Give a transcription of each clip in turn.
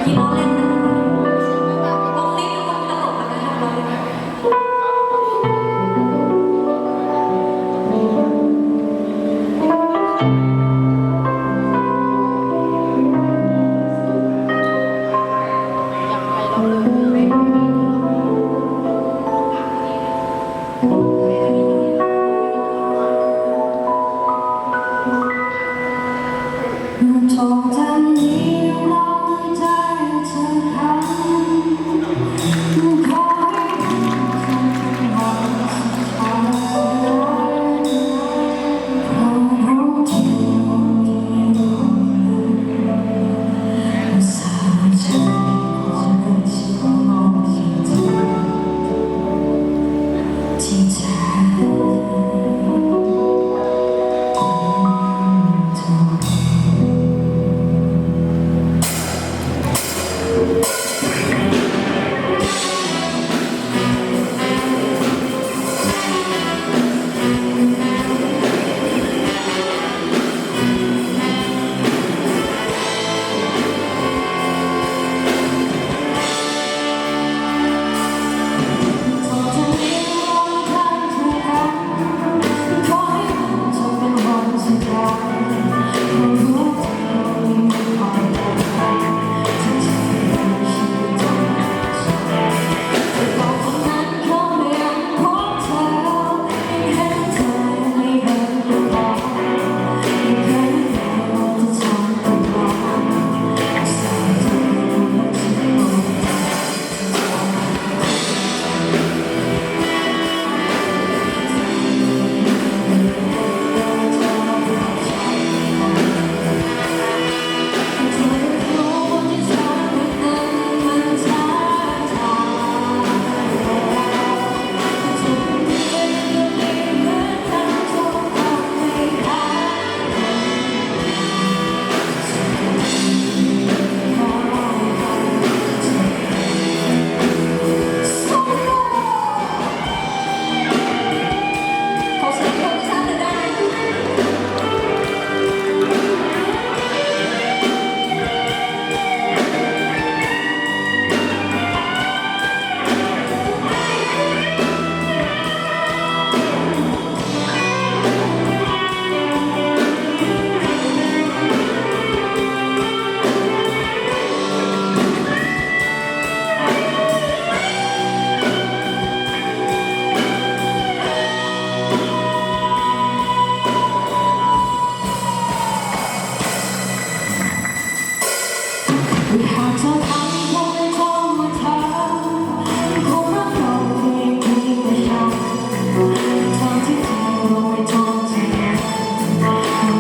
กี้ล้อเล่นนะวงนี้วงตลกนะคะล้อเล่นทองจันทร์นี้ลอยใจเธอคันขอให้คงเป็นวันสุดท้ายเพราะรู้ที่สาใจคนที่มองเห็นเธอที่ใจหากเธอทำคงไม่โทรมาถามคงรักเราเพียงที่ไม่ยอมทางที่เธอไม่ท้องใจ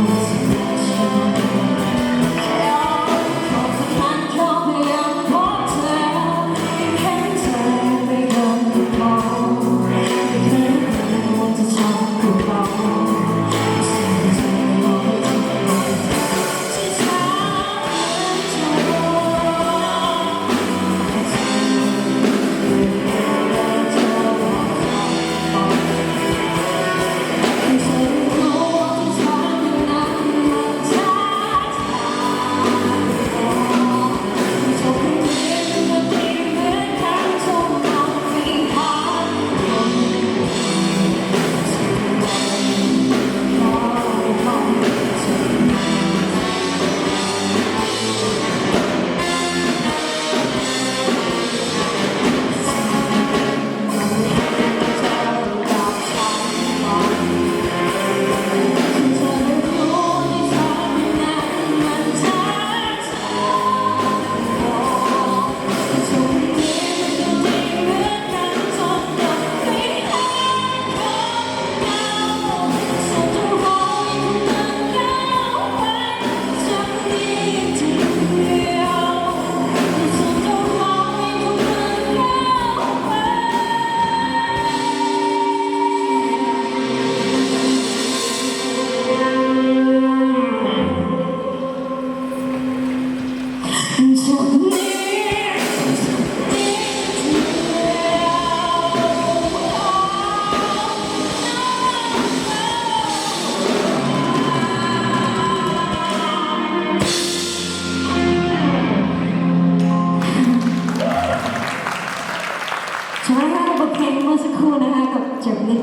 รู้สึกว่าฉันแค่ขอสักครั้งขอพยายามพบเธอเห็นเธอไม่เดินก็พอไม่เคยว่าจะชอบกูเบาที่เธอ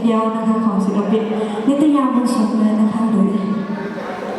เดียวนะคะของศิลปิน